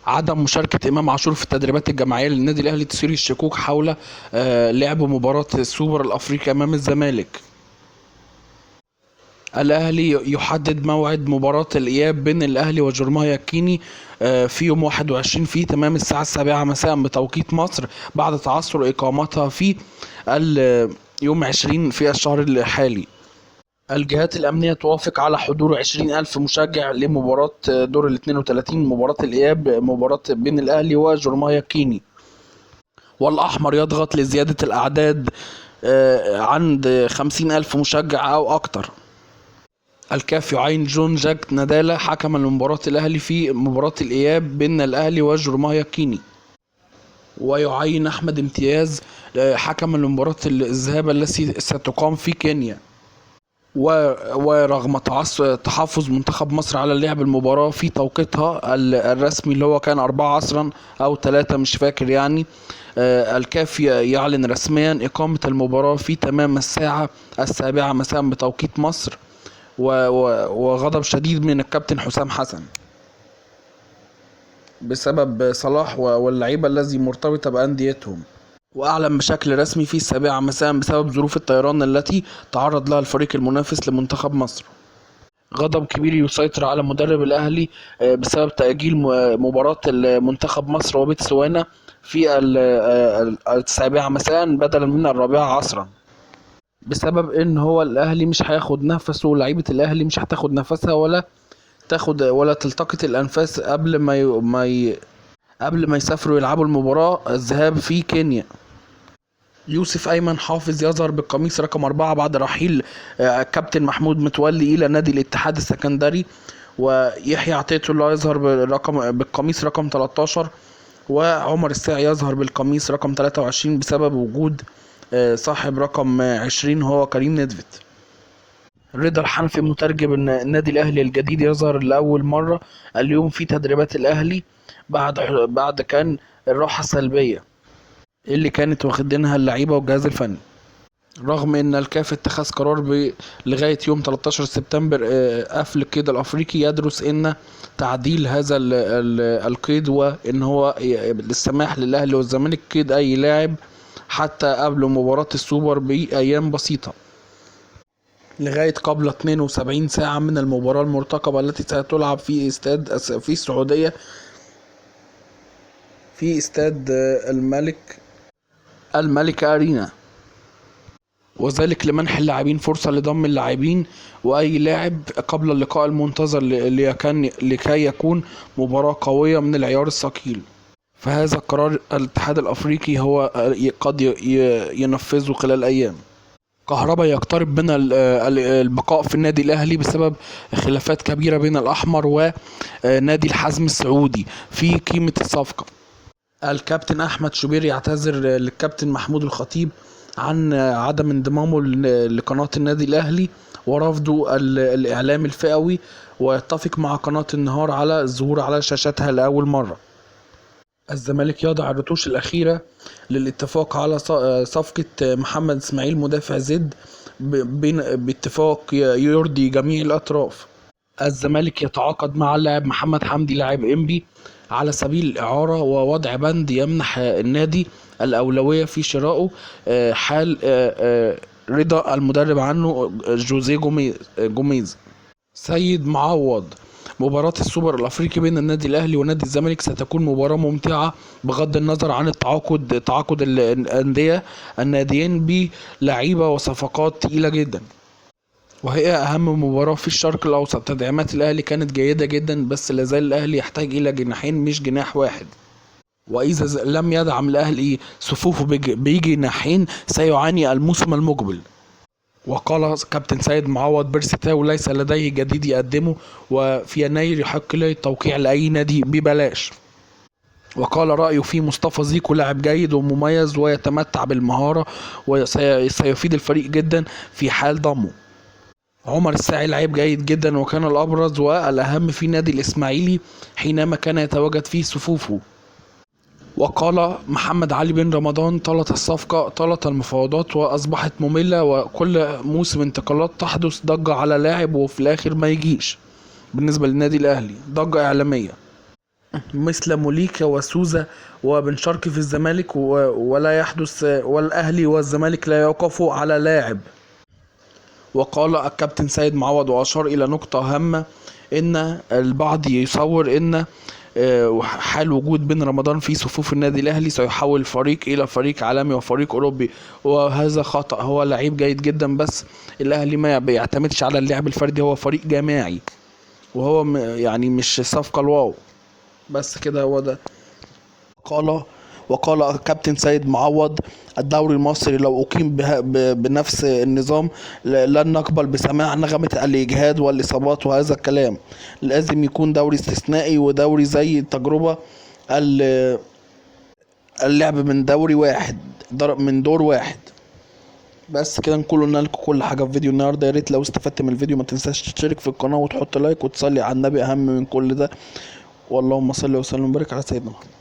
عدم مشاركة إمام عاشور في التدريبات الجماعية للنادي الأهلي تثير الشكوك حول لعب مباراة السوبر الأفريقي أمام الزمالك. الأهلي يحدد موعد مباراة الإياب بين الأهلي وجورماهيا كيني في يوم 21 في تمام الساعة 7 مساء بتوقيت مصر، بعد تعثر إقامتها في يوم 20 في الشهر الحالي. الجهات الأمنية توافق على حضور 20,000 مشجع لمباراة دور ال 32 مباراة الإياب، مباراة بين الأهلي وجورماهيا كيني. والأحمر يضغط لزيادة الأعداد عند 50,000 مشجع أو أكتر. الكاف يعين جون جاك نادالا حكما لمباراة الأهلي في مباراة الإياب بين الأهلي وجورماهيا كيني. ويعين أحمد امتياز حكما لمباراة الذهاب التي ستقام في كينيا. ورغم تحفظ منتخب مصر على لعب المباراة في توقيتها الرسمي اللي هو كان 4 عصرا أو 3 مش فاكر يعني، الكاف يعلن رسميا إقامة المباراة في تمام الساعة 7 مساء بتوقيت مصر، وغضب شديد من الكابتن حسام حسن بسبب صلاح واللعيبة الذي مرتبطة بأنديتهم. وأعلن بشكل رسمي في 7 مساء بسبب ظروف الطيران التي تعرض لها الفريق المنافس لمنتخب مصر. غضب كبير يسيطر على مدرب الأهلي بسبب تأجيل مباراة منتخب مصر وبتسوانا في 7 مساء بدلا من 4 عصرا، بسبب ان هو الأهلي مش هياخد نفسه ولاعيبة الأهلي مش هتاخد نفسها ولا تلتقط الأنفاس قبل ما يسافروا يلعبوا المباراة الذهاب في كينيا. يوسف أيمن حافظ يظهر بالقميص رقم 4 بعد رحيل كابتن محمود متولي إلى نادي الاتحاد السكندري، ويحيى عطية الله يظهر بالقميص رقم 13، وعمر الساعي يظهر بالقميص رقم 23 بسبب وجود صاحب رقم 20 هو كريم ندفت. رضا الحنفي مترجم النادي الأهلي الجديد يظهر لأول مرة اليوم في تدريبات الأهلي بعد كان الراحة السلبية اللي كانت واخدينها اللعيبة والجهاز الفني، رغم ان الكاف اتخذ قرار لغاية يوم 13 سبتمبر قفل القيد الافريقي يدرس ان تعديل هذا القيد، وان هو السماح للاهلي والزمالك قيد اي لاعب حتى قبل مباراة السوبر بايام بسيطة لغاية قبل 72 ساعة من المباراة المرتقبة التي ستلعب في السعودية في استاد الملك أرينا، وذلك لمنح اللاعبين فرصة لضم اللاعبين وأي لاعب قبل اللقاء المنتظر لكي يكون مباراة قوية من العيار الثقيل. فهذا القرار الاتحاد الأفريقي هو قد ينفذه خلال أيام. كهربا يقترب من البقاء في النادي الأهلي بسبب خلافات كبيرة بين الأحمر ونادي الحزم السعودي في قيمة الصفقة. الكابتن أحمد شوبير يعتذر للكابتن محمود الخطيب عن عدم انضمامه لقناة النادي الأهلي ورفضه الإعلام الفئوي، ويتفق مع قناة النهار على الظهور على شاشتها لأول مرة. الزمالك يضع الرتوش الأخيرة للاتفاق على صفقة محمد إسماعيل مدافع زد باتفاق يرضي جميع الأطراف. الزمالك يتعاقد مع اللاعب محمد حمدي لاعب إنبي على سبيل الإعارة، ووضع بند يمنح النادي الأولوية في شرائه حال رضا المدرب عنه جوزيه جوميز. سيد معوض: مباراة السوبر الأفريقي بين النادي الأهلي ونادي الزمالك ستكون مباراة ممتعة بغض النظر عن تعاقد الناديين بلعيبة وصفقات تقيلة جدا، وهي أهم مباراة في الشرق الأوسط. تدعيمات الأهلي كانت جيدة جدا، بس لازال الأهلي يحتاج إلى جناحين مش جناح واحد، وإذا لم يدعم الأهلي صفوفه بجناحين سيعاني الموسم المقبل. وقال كابتن سيد معوض: بيرسي تاو ليس لديه جديد يقدمه، وفي يناير يحق له التوقيع لأي نادي ببلاش. وقال رأيه في مصطفى زيكو لاعب جيد ومميز ويتمتع بالمهارة وسيفيد الفريق جدا في حال ضمه. عمر الساعي لعيب جيد جدا وكان الأبرز والأهم في نادي الإسماعيلي حينما كان يتواجد في صفوفه. وقال محمد علي بن رمضان: طالت المفاوضات وأصبحت مملة، وكل موسم انتقالات تحدث ضجة على لاعب وفي الآخر ما يجيش. بالنسبة للنادي الأهلي ضجة إعلامية. مثل موليكا وسوزا وبن شرقي في الزمالك ولا يحدث، والأهلي والزمالك لا يوقفوا على لاعب. وقال الكابتن سيد معوض وأشار إلى نقطة هامة، إن البعض يصور إن حال وجود بن رمضان في صفوف النادي الأهلي سيحول الفريق إلى فريق عالمي وفريق أوروبي، وهذا خطأ. هو لعيب جيد جدا، بس الأهلي ما بيعتمدش على اللعب الفردي، هو فريق جماعي، وهو يعني مش صفقة الواو. بس كده هو ده. قال وقال كابتن سيد معوض: الدوري المصري لو أقيم بنفس النظام لن نقبل بسماع نغمة الإجهاد والإصابات وهذا الكلام. لازم يكون دوري استثنائي، ودوري زي التجربة، اللعب من دوري واحد، من دور واحد. بس كده نكون قلنا لكم كل حاجة في فيديو النهاردة. يا ريت لو استفدت من الفيديو ما تنساش تشترك في القناة وتحط لايك وتصلي على النبي، أهم من كل ده. واللهم صل وسلم وبارك على سيدنا محمد.